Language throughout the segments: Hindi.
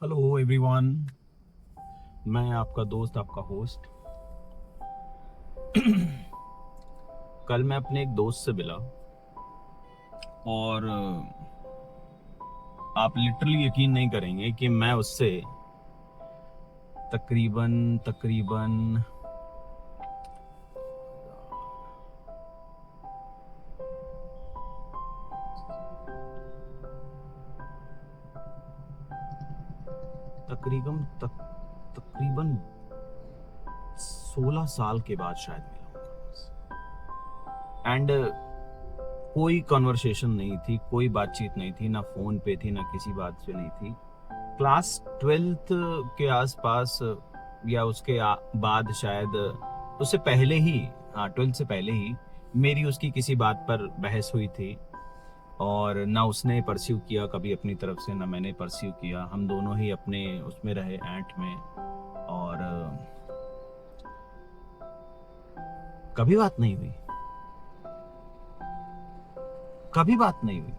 Hello everyone. मैं आपका दोस्त, आपका होस्ट। कल मैं अपने एक दोस्त से मिला और आप लिटरली यकीन नहीं करेंगे कि मैं उससे तकरीबन तकरीबन तकरीबन तक, तकरीबन 16 साल के बाद शायद मिला हूँ। एंड कोई कॉन्वर्सेशन नहीं थी, कोई बातचीत नहीं थी, ना फोन पे थी, ना किसी बात पे नहीं थी। क्लास 12th के आसपास या उसके बाद शायद, उससे पहले ही, हाँ 12th से पहले ही मेरी उसकी किसी बात पर बहस हुई थी। और ना उसने परस्यू किया कभी अपनी तरफ से, ना मैंने परस्यू किया। हम दोनों ही अपने उसमें रहे, एंट में। और कभी बात नहीं हुई, कभी बात नहीं हुई।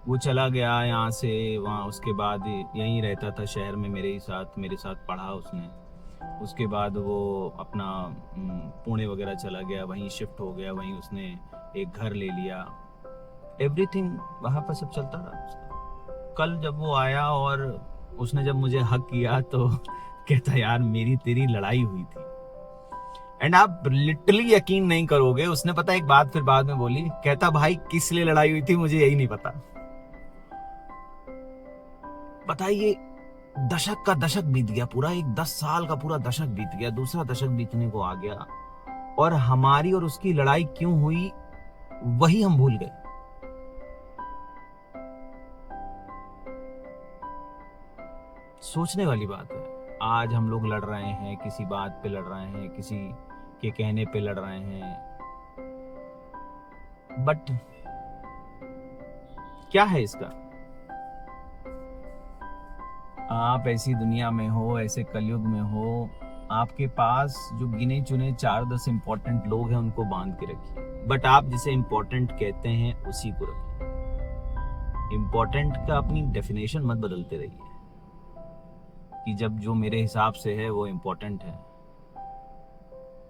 वो चला गया यहाँ से वहाँ, उसके बाद यहीं रहता था शहर में मेरे साथ पढ़ा उसने। उसके बाद वो अपना पुणे वगैरह चला गया, वहीं शिफ्ट हो गया, वहीं उसने एक घर ले लिया। एवरीथिंग वहाँ पर सब चलता रहा उसका। कल जब वो आया और उसने जब मुझे हक किया तो कहता यार मेरी तेरी लड़ाई हुई थी। एंड आप लिटरली यकीन नहीं करोगे, उसने पता एक बात फिर बाद में बोली, कहता भाई किस लिए लड़ाई हुई थी मुझे यही नहीं पता। बताइए, दशक का दशक बीत गया, पूरा एक 10 साल का पूरा दशक बीत गया, दूसरा दशक बीतने को आ गया, और हमारी और उसकी लड़ाई क्यों हुई वही हम भूल गए। सोचने वाली बात है। आज हम लोग लड़ रहे हैं, किसी बात पे लड़ रहे हैं, किसी के कहने पे लड़ रहे हैं, बट क्या है इसका? आप ऐसी दुनिया में हो, ऐसे कलयुग में हो, आपके पास जो गिने चुने 4-10 इंपॉर्टेंट लोग हैं उनको बांध के रखिए, बट आप जिसे इंपॉर्टेंट कहते हैं उसी को रखिए। इंपॉर्टेंट का अपनी डेफिनेशन मत बदलते रहिए कि जब जो मेरे हिसाब से है वो इंपॉर्टेंट है।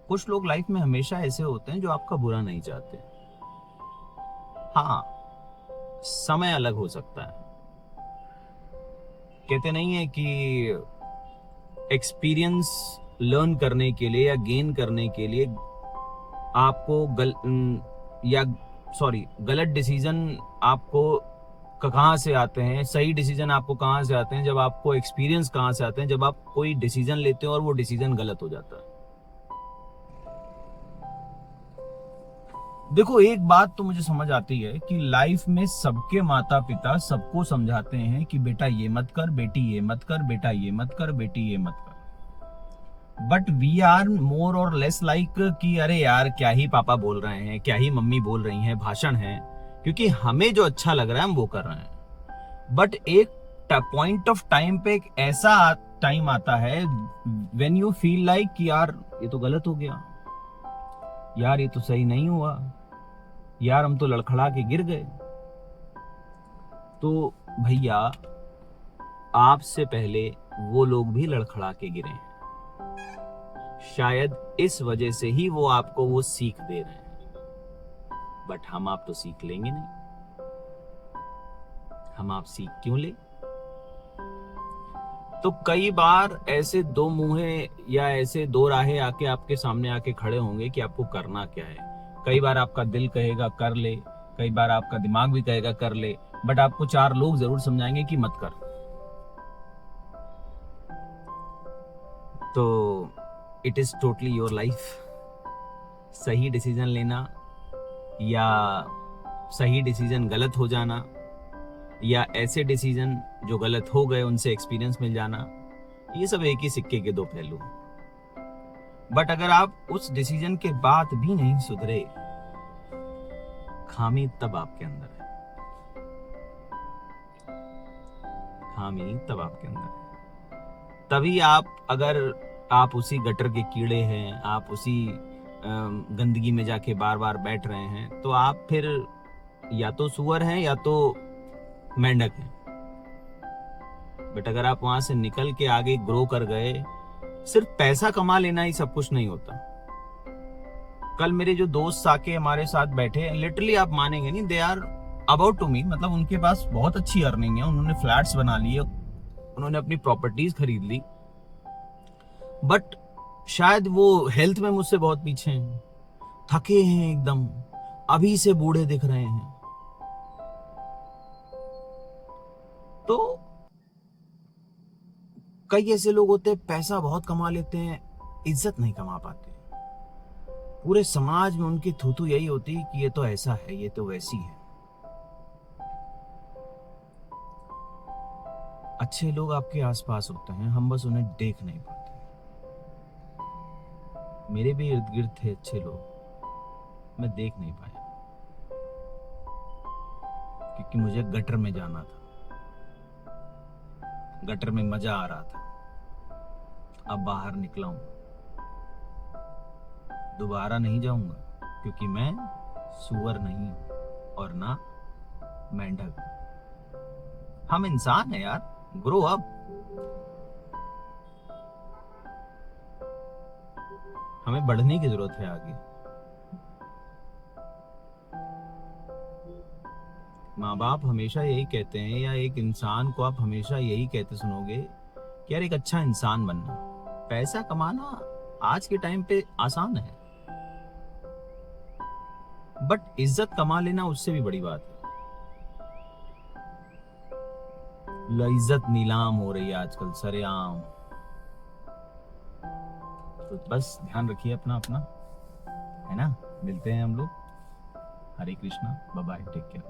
कुछ लोग लाइफ में हमेशा ऐसे होते हैं जो आपका बुरा नहीं चाहते। हाँ, समय अलग हो सकता है। कहते नहीं है कि एक्सपीरियंस लर्न करने के लिए या गेन करने के लिए आपको या सॉरी गलत डिसीजन आपको कहाँ से आते हैं, सही डिसीजन आपको कहाँ से आते हैं, जब आपको एक्सपीरियंस कहाँ से आते हैं, जब आप कोई डिसीजन लेते हो और वो डिसीजन गलत हो जाता है। देखो, एक बात तो मुझे समझ आती है कि लाइफ में सबके माता पिता सबको समझाते हैं कि बेटा ये मत कर, बेटी ये मत कर, बेटा ये मत कर, बेटी ये मत कर। बट वी आर मोर और लेस लाइक कि अरे यार क्या ही पापा बोल रहे हैं, क्या ही मम्मी बोल रही हैं, भाषण है, क्योंकि हमें जो अच्छा लग रहा है हम वो कर रहे हैं। बट एक पॉइंट ऑफ टाइम पे एक ऐसा टाइम आता है व्हेन यू फील लाइक कि यार ये तो गलत हो गया, यार ये तो सही नहीं हुआ, यार हम तो लड़खड़ा के गिर गए। तो भैया, आपसे पहले वो लोग भी लड़खड़ा के गिरे हैं। शायद इस वजह से ही वो आपको वो सीख दे रहे हैं, बट हम आप तो सीख लेंगे नहीं। हम आप सीख क्यों ले? तो कई बार ऐसे दो मुंहे या ऐसे दो राहें आके आपके सामने आके खड़े होंगे कि आपको करना क्या है। कई बार आपका दिल कहेगा कर ले, कई बार आपका दिमाग भी कहेगा कर ले, बट आपको 4 लोग जरूर समझाएंगे कि मत कर। तो it is totally your life. सही डिसीजन लेना या सही डिसीजन गलत हो जाना, या ऐसे डिसीजन जो गलत हो गए उनसे एक्सपीरियंस मिल जाना, ये सब एक ही सिक्के के दो पहलू। बट अगर आप उस डिसीजन के बाद भी नहीं सुधरे, खामी तब आपके अंदर है, खामी तब आपके अंदर है। तभी आप, अगर आप उसी गटर के कीड़े हैं, आप उसी गंदगी में जाके बार बार बैठ रहे हैं, तो आप फिर या तो सुअर हैं या तो मेंढक हैं। बट अगर आप वहां से निकल के आगे ग्रो कर गए, सिर्फ पैसा कमा लेना ही सब कुछ नहीं होता। कल मेरे जो दोस्त आके हमारे साथ बैठे, लिटरली आप मानेंगे नहीं, they are about to me, मतलब उनके पास बहुत अच्छी अर्निंग है, उन्होंने फ्लैट्स बना लिए, उन्होंने अपनी प्रॉपर्टीज खरीद ली, बट शायद वो हेल्थ में मुझसे बहुत पीछे हैं, थके हैं एकदम, अभी से बूढ़े दिख रहे हैं। तो कई ऐसे लोग होते हैं पैसा बहुत कमा लेते हैं, इज्जत नहीं कमा पाते। पूरे समाज में उनकी थूथू यही होती है कि ये तो ऐसा है, ये तो वैसी है। अच्छे लोग आपके आसपास होते हैं, हम बस उन्हें देख नहीं पाते। मेरे भी इर्द गिर्द थे अच्छे लोग, मैं देख नहीं पाया क्योंकि मुझे गटर में जाना था, गटर में मजा आ रहा था। अब बाहर निकला हूं, दोबारा नहीं जाऊंगा क्योंकि मैं सुअर नहीं हूं और ना मेंढक। हम इंसान हैं यार, ग्रो अप। हमें बढ़ने की जरूरत है आगे। माँ बाप हमेशा यही कहते हैं, या एक इंसान को आप हमेशा यही कहते सुनोगे कि यार एक अच्छा इंसान बनना। पैसा कमाना आज के टाइम पे आसान है, बट इज्जत कमा लेना उससे भी बड़ी बात है। इज्जत नीलाम हो रही है आजकल सरेआम। तो बस ध्यान रखिए अपना अपना, है ना। मिलते हैं हम लोग। Hare Krishna, bye bye, take care.